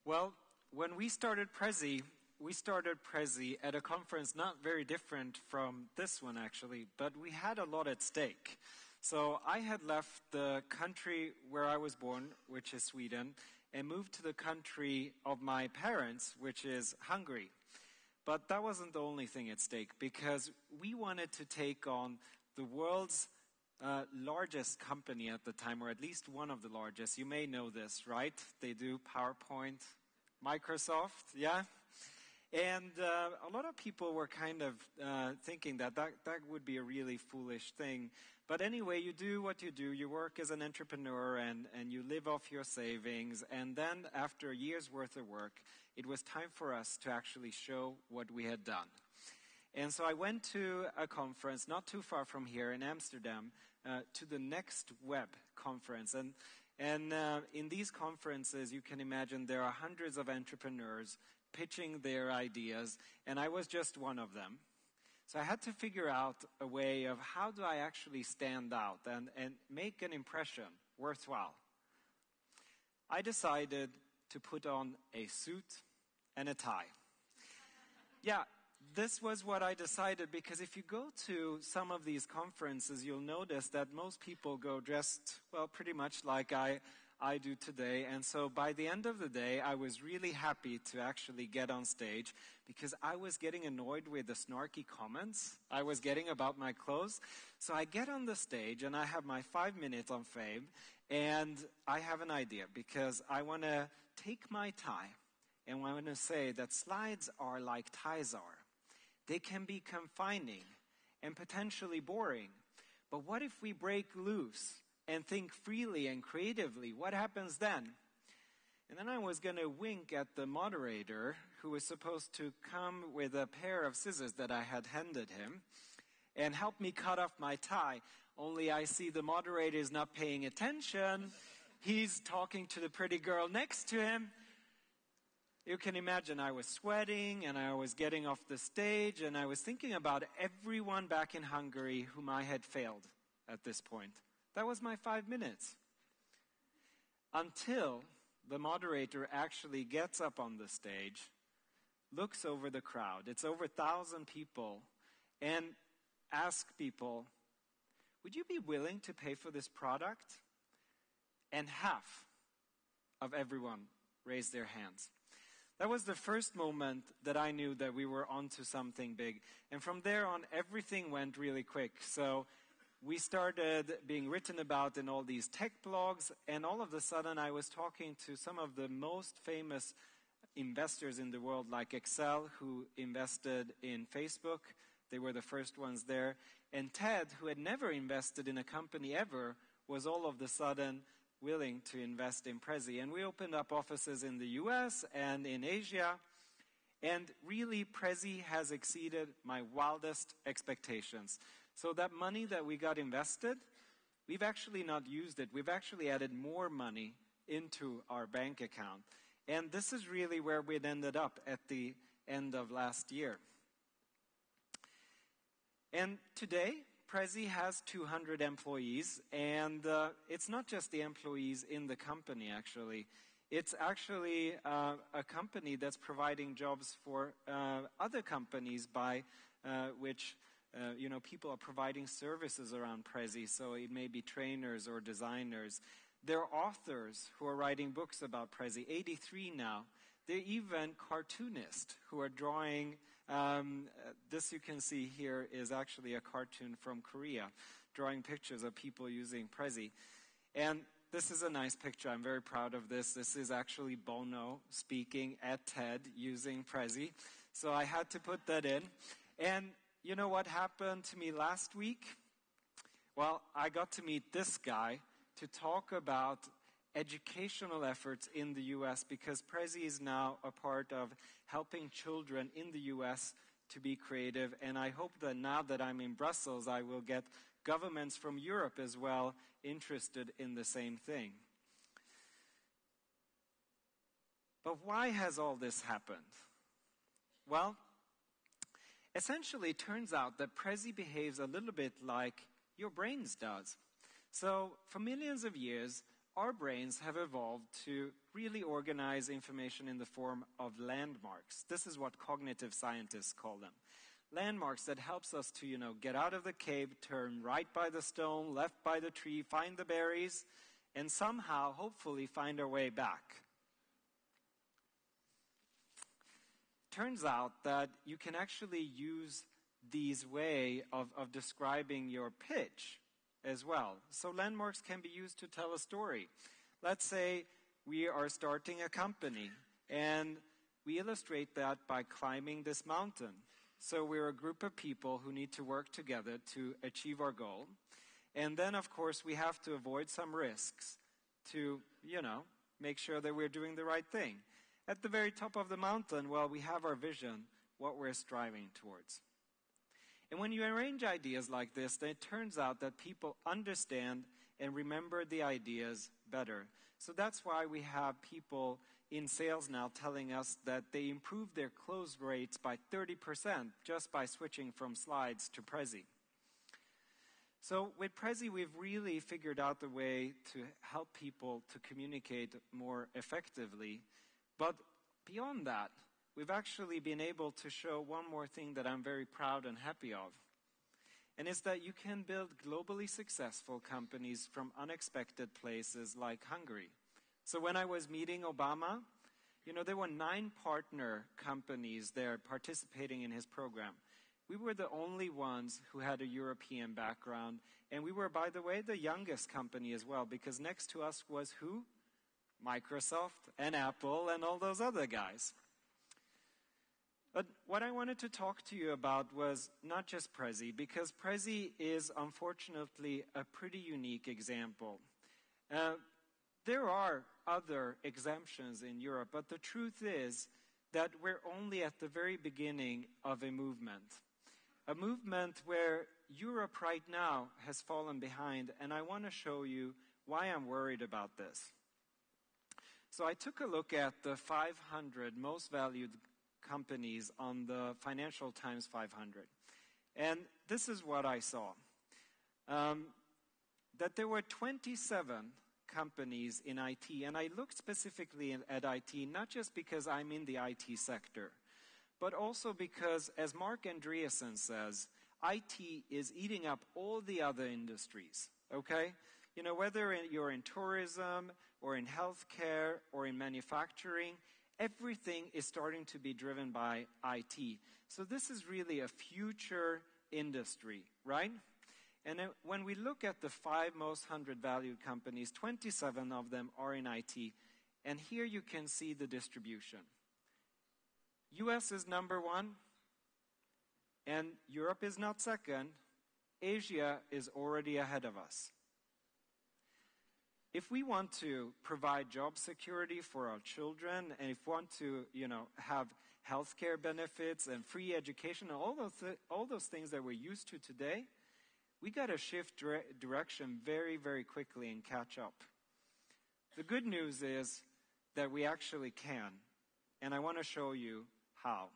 Well, when we started Prezi at a conference not very different from this one actually, but we had a lot at stake. So I had left the country where I was born, which is Sweden, and moved to the country of my parents, which is Hungary. But that wasn't the only thing at stake, because we wanted to take on the world's largest company at the time, or at least one of the largest. You may know this, right? They do PowerPoint, Microsoft, yeah? And a lot of people were kind of thinking that would be a really foolish thing. But anyway, you do what you do. You work as an entrepreneur and you live off your savings. And then after a year's worth of work, it was time for us to actually show what we had done. And so I went to a conference not too far from here in Amsterdam, to the Next Web conference. And in these conferences, you can imagine there are hundreds of entrepreneurs pitching their ideas, and I was just one of them. So I had to figure out a way of how do I actually stand out and make an impression worthwhile. I decided to put on a suit and a tie. Yeah. This was what I decided, because if you go to some of these conferences, you'll notice that most people go dressed, well, pretty much like I do today. And so by the end of the day, I was really happy to actually get on stage, because I was getting annoyed with the snarky comments I was getting about my clothes. So I get on the stage and I have my 5 minutes on fame, and I have an idea, because I want to take my tie and I want to say that slides are like ties are. They can be confining and potentially boring. But what if we break loose and think freely and creatively? What happens then? And then I was going to wink at the moderator, who was supposed to come with a pair of scissors that I had handed him and help me cut off my tie. Only I see the moderator is not paying attention. He's talking to the pretty girl next to him. You can imagine I was sweating and I was getting off the stage and I was thinking about everyone back in Hungary whom I had failed at this point. That was my 5 minutes. Until the moderator actually gets up on the stage, looks over the crowd, it's over 1,000 people, and asks people, would you be willing to pay for this product? And half of everyone raised their hands. That was the first moment that I knew that we were onto something big. And from there on, everything went really quick. So we started being written about in all these tech blogs, and all of a sudden I was talking to some of the most famous investors in the world, like Excel, who invested in Facebook. They were the first ones there. And Ted, who had never invested in a company ever, was all of a sudden willing to invest in Prezi. And we opened up offices in the US and in Asia. And really, Prezi has exceeded my wildest expectations. So that money that we got invested, we've actually not used it. We've actually added more money into our bank account. And this is really where we'd ended up at the end of last year. And today, Prezi has 200 employees, and it's not just the employees in the company, actually. It's actually a company that's providing jobs for other companies by which people are providing services around Prezi. So it may be trainers or designers. There are authors who are writing books about Prezi, 83 now. There are even cartoonists who are drawing. This you can see here is actually a cartoon from Korea, drawing pictures of people using Prezi. And this is a nice picture. I'm very proud of this. This is actually Bono speaking at TED using Prezi. So I had to put that in. And you know what happened to me last week? Well, I got to meet this guy to talk about educational efforts in the US, because Prezi is now a part of helping children in the US to be creative. And I hope that now that I'm in Brussels, I will get governments from Europe as well interested in the same thing. But why has all this happened? Well, essentially it turns out that Prezi behaves a little bit like your brains does. So for millions of years, our brains have evolved to really organize information in the form of landmarks. This is what cognitive scientists call them. Landmarks that helps us to, get out of the cave, turn right by the stone, left by the tree, find the berries, and somehow, hopefully, find our way back. Turns out that you can actually use these way of describing your pitch as well. So landmarks can be used to tell a story. Let's say we are starting a company, and we illustrate that by climbing this mountain. So we're a group of people who need to work together to achieve our goal. And then, of course, we have to avoid some risks to, make sure that we're doing the right thing. At the very top of the mountain, well, we have our vision, what we're striving towards. And when you arrange ideas like this, then it turns out that people understand and remember the ideas better. So that's why we have people in sales now telling us that they improved their close rates by 30% just by switching from slides to Prezi. So with Prezi, we've really figured out the way to help people to communicate more effectively. But beyond that, we've actually been able to show one more thing that I'm very proud and happy of. And it's that you can build globally successful companies from unexpected places like Hungary. So when I was meeting Obama, there were 9 partner companies there participating in his program. We were the only ones who had a European background. And we were, by the way, the youngest company as well, because next to us was who? Microsoft and Apple and all those other guys. But what I wanted to talk to you about was not just Prezi, because Prezi is unfortunately a pretty unique example. There are other exemptions in Europe, but the truth is that we're only at the very beginning of a movement where Europe right now has fallen behind, and I want to show you why I'm worried about this. So I took a look at the 500 most valued companies on the Financial Times 500. And this is what I saw. That there were 27 companies in IT. And I looked specifically at IT, not just because I'm in the IT sector, but also because, as Mark Andreessen says, IT is eating up all the other industries, okay? Whether you're in tourism or in healthcare or in manufacturing, everything is starting to be driven by IT. So this is really a future industry, right? And when we look at the 5 most 100 valued companies, 27 of them are in IT. And here you can see the distribution. US is number 1, and Europe is not second. Asia is already ahead of us. If we want to provide job security for our children, and if we want to, have healthcare benefits and free education, and all those things that we're used to today, we got to shift direction very, very quickly and catch up. The good news is that we actually can, and I want to show you how.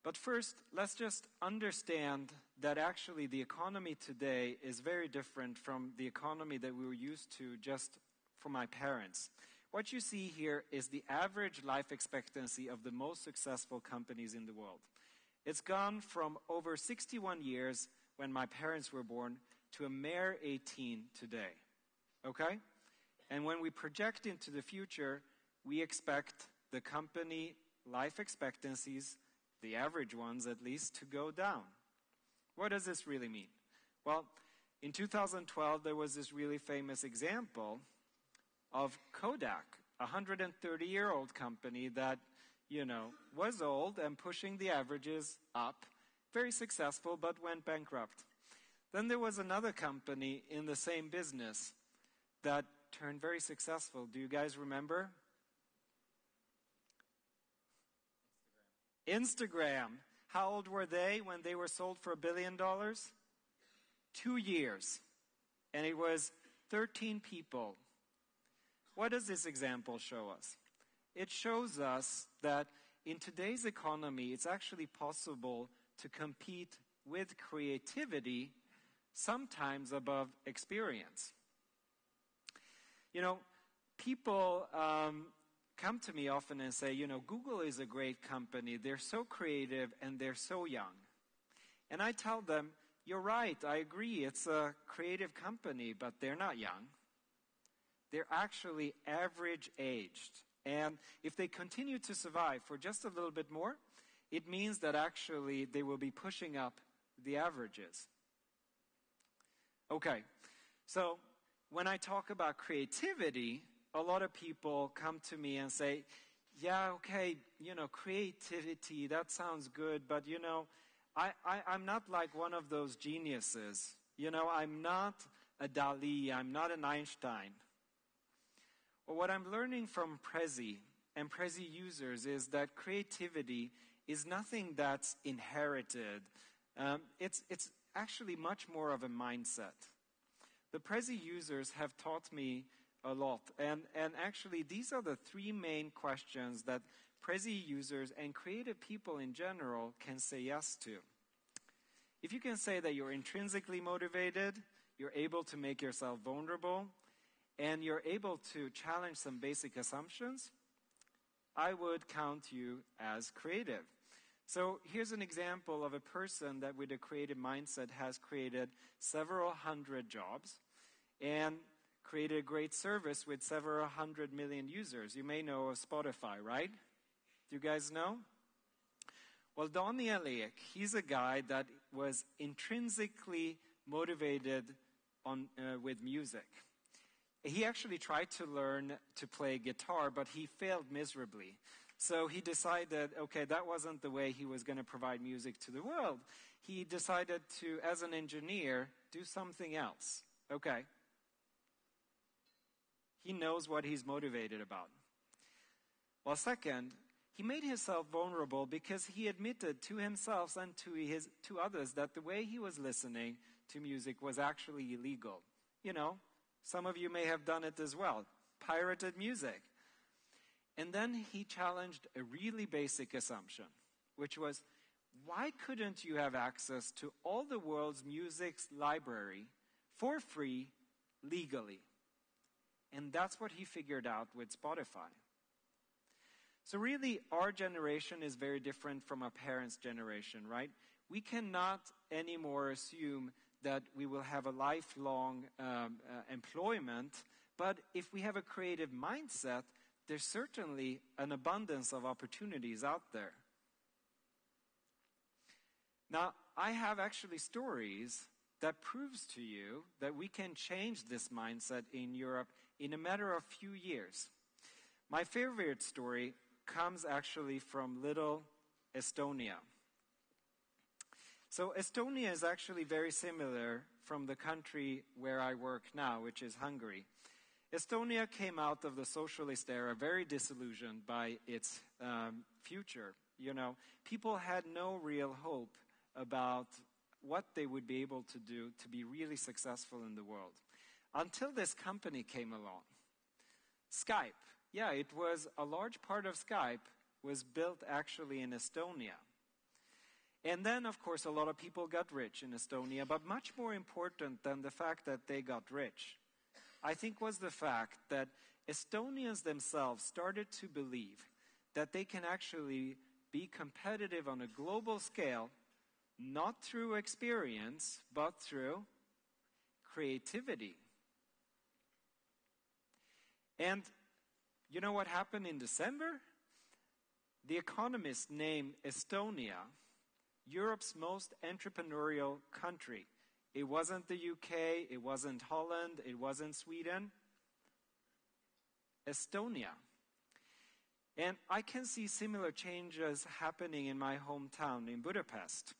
But first, let's just understand that actually the economy today is very different from the economy that we were used to just from my parents. What you see here is the average life expectancy of the most successful companies in the world. It's gone from over 61 years when my parents were born to a mere 18 today, okay? And when we project into the future, we expect the company life expectancies, the average ones at least, to go down. What does this really mean? Well, in 2012, there was this really famous example of Kodak, a 130-year-old company that, was old and pushing the averages up, very successful, but went bankrupt. Then there was another company in the same business that turned very successful. Do you guys remember? Instagram. How old were they when they were sold for $1 billion? 2 years. And it was 13 people. What does this example show us? It shows us that in today's economy, it's actually possible to compete with creativity, sometimes above experience. People come to me often and say, Google is a great company. They're so creative and they're so young. And I tell them, you're right, I agree, it's a creative company, but they're not young. They're actually average aged. And if they continue to survive for just a little bit more, it means that actually they will be pushing up the averages. Okay, so when I talk about creativity, a lot of people come to me and say, yeah, okay, creativity, that sounds good, but I'm not like one of those geniuses. I'm not a Dali, I'm not an Einstein. Well, what I'm learning from Prezi and Prezi users is that creativity is nothing that's inherited. It's actually much more of a mindset. The Prezi users have taught me a lot, and actually these are the three main questions that Prezi users and creative people in general can say yes to. If you can say that you're intrinsically motivated, you're able to make yourself vulnerable, and you're able to challenge some basic assumptions, I would count you as creative. So here's an example of a person that with a creative mindset has created several hundred jobs and created a great service with several 100 million users. You may know of Spotify, right? Do you guys know? Well, Donny Eliak, he's a guy that was intrinsically motivated with music. He actually tried to learn to play guitar, but he failed miserably. So he decided, okay, that wasn't the way he was going to provide music to the world. He decided to, as an engineer, do something else. Okay. He knows what he's motivated about. Well, second, he made himself vulnerable because he admitted to himself and to others that the way he was listening to music was actually illegal. Some of you may have done it as well. Pirated music. And then he challenged a really basic assumption, which was, why couldn't you have access to all the world's music's library for free, legally? And that's what he figured out with Spotify. So really, our generation is very different from our parents' generation, right? We cannot anymore assume that we will have a lifelong employment, but if we have a creative mindset, there's certainly an abundance of opportunities out there. Now, I have actually stories that proves to you that we can change this mindset in Europe in a matter of few years. My favorite story comes actually from little Estonia. So Estonia is actually very similar from the country where I work now, which is Hungary. Estonia came out of the socialist era very disillusioned by its future. People had no real hope about what they would be able to do to be really successful in the world. Until this company came along. Skype. Yeah, it was a large part of Skype was built actually in Estonia. And then, of course, a lot of people got rich in Estonia, but much more important than the fact that they got rich, I think, was the fact that Estonians themselves started to believe that they can actually be competitive on a global scale, not through experience, but through creativity. And you know what happened in December? The Economist named Estonia Europe's most entrepreneurial country. It wasn't the UK, it wasn't Holland, it wasn't Sweden. Estonia. And I can see similar changes happening in my hometown in Budapest.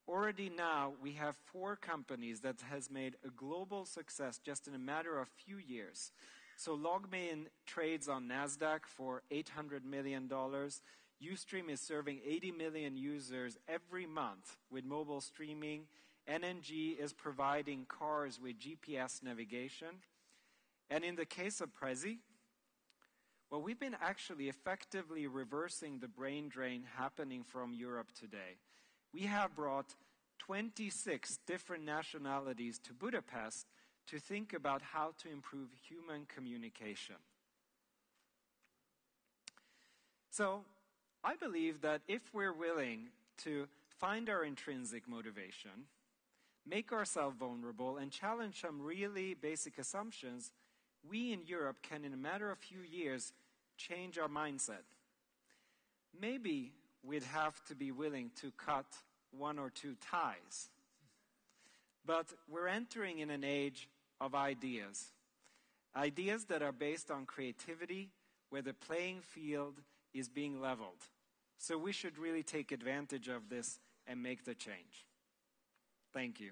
Already now we have 4 companies that has made a global success just in a matter of few years. So Logmein trades on NASDAQ for $800 million. Ustream is serving 80 million users every month with mobile streaming. NNG is providing cars with GPS navigation. And in the case of Prezi, well, we've been actually effectively reversing the brain drain happening from Europe today. We have brought 26 different nationalities to Budapest to think about how to improve human communication. So, I believe that if we're willing to find our intrinsic motivation, make ourselves vulnerable, and challenge some really basic assumptions, we in Europe can, in a matter of few years, change our mindset. Maybe we'd have to be willing to cut 1 or 2 ties. But we're entering in an age of ideas. Ideas that are based on creativity, where the playing field is being leveled. So we should really take advantage of this and make the change. Thank you.